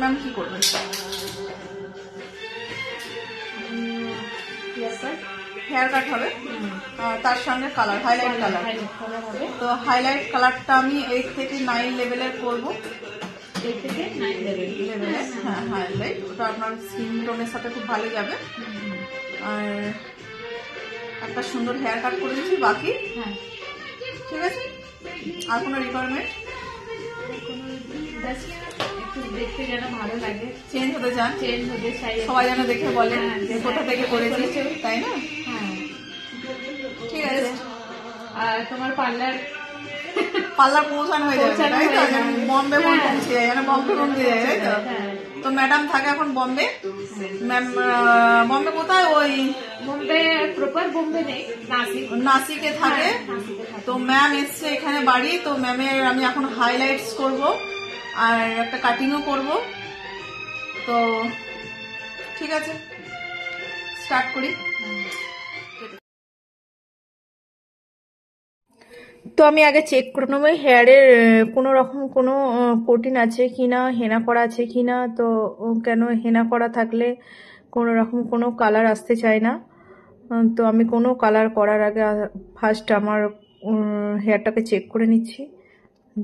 Ma'am কি করবেন? Hair cut হবে, তার সঙ্গে কালার, হাইলাইট কালার হবে। তো হাইলাইট কালারটা আমি 8 থেকে 9 লেভেলের করবো। 8 থেকে 9 লেভেলে, হ্যাঁ হাইলাইট, ওটা আপনার স্কিন টোনের সাথে খুব ভালো যাবে। আর একটা সুন্দর হেয়ার কাট করে দিচ্ছি, বাকি হ্যাঁ ঠিক আছে। আর কোনো রিকোয়ারমেন্ট? দেখতে যেন ভালো লাগে, চেঞ্জ হতে চান, চেঞ্জ হতে চাই, সবাই যেন দেখে বলে যে কোথা থেকে করেছি, তাই না? হ্যাঁ ঠিক আছে। আর তোমার পার্লার প্রমোশন হয়ে যাবে, তাই তো? বম্বে পৌঁছে যায়, যেন বম্বে পৌঁছে যায়, তাই তো? তো ম্যাডাম থাকে এখন বম্বে। ম্যাম বম্বে কোথায়? ওই বম্বে প্রপার বম্বে নেই, নাসিকে থাকে। তো ম্যাম এসছে এখানে বাড়ি, তো ম্যামের আমি এখন হাইলাইটস করব আর একটা কাটিংও করব। তো ঠিক আছে, স্টার্ট করি। তো আমি আগে চেক করে নেবো হেয়ারের কোনো রকম কোনো প্রোটিন আছে কিনা, হেনা করা আছে কিনা। তো কেন হেনা করা থাকলে কোনো রকম কোনো কালার আসতে চায় না। তো আমি কোনো কালার করার আগে ফার্স্ট আমার হেয়ারটাকে চেক করে নিচ্ছি,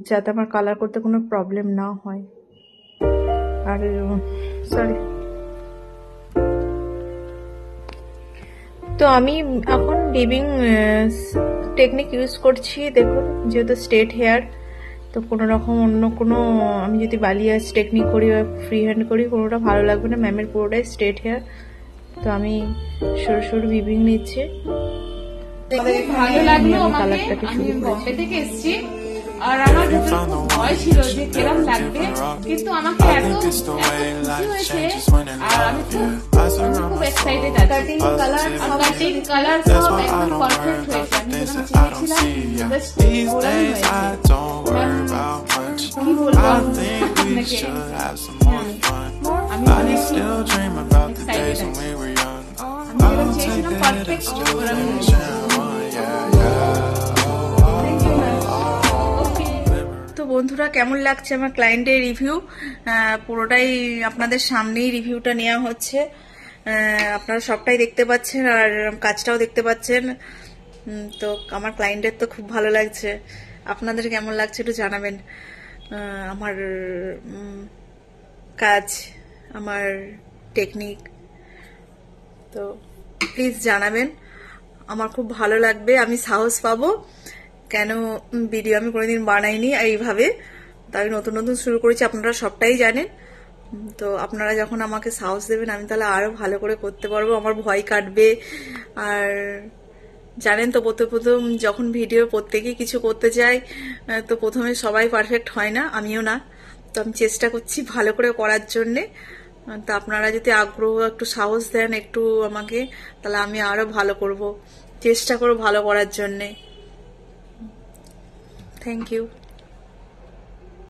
যাতে আমার কালার করতে কোনো প্রবলেম না হয়। আর সরি, তো আমি এখন বিবিং টেকনিক ইউজ করছি। দেখুন, যেহেতু স্ট্রেট হেয়ার, তো কোনো রকম অন্য কোনো আমি যদি বালিয়াস টেকনিক করি বা ফ্রি হ্যান্ড করি, কোনোটা ভালো লাগবে না। ম্যামের পুরোটাই স্ট্রেট হেয়ার, তো আমি সরু সরু বিবিং নিচ্ছি। ভালো লাগলো, কালারটাকে শুরু বম্বে থেকে এসেছি আর আমার ভেতরে খুব ভয় ছিল যে কেরম লাগবে, কিন্তু আমাকে এত খুশি হয়েছে আর আমি খুব এক্সাইটেড আছি। কাটিং কালার সব একদম পারফেক্ট হয়েছে। আমি চেয়েছিলাম জাস্ট ওরাই হয়েছে। কি বলবো আপনাকে, আমি অনেক এক্সাইটেড আছি। আমি যেটা চেয়েছিলাম পারফেক্ট ওরা হয়েছে। তো বন্ধুরা, কেমন লাগছে আমার ক্লায়েন্টের রিভিউ? পুরোটাই আপনাদের সামনেই রিভিউটা নেওয়া হচ্ছে। আপনারা সবটাই দেখতে পাচ্ছেন আর কাজটাও দেখতে পাচ্ছেন। তো আমার ক্লায়েন্টের তো খুব ভালো লাগছে। আপনাদের কেমন লাগছে একটু জানাবেন। আমার কাজ, আমার টেকনিক, তো প্লিজ জানাবেন। আমার খুব ভালো লাগবে, আমি সাহস পাবো। কেন ভিডিও আমি কোনোদিন বানাইনি এইভাবে, তাই নতুন নতুন শুরু করেছি, আপনারা সবটাই জানেন। তো আপনারা যখন আমাকে সাহস দেবেন, আমি তাহলে আরো ভালো করে করতে পারবো, আমার ভয় কাটবে। আর জানেন তো, প্রথম যখন ভিডিও প্রত্যেকেই কিছু করতে চাই, তো প্রথমে সবাই পারফেক্ট হয় না, আমিও না। তো আমি চেষ্টা করছি ভালো করে করার জন্যে। তো আপনারা যদি আগ্রহ, একটু সাহস দেন একটু আমাকে, তাহলে আমি আরো ভালো করব, চেষ্টা করব ভালো করার জন্যে। Thank you.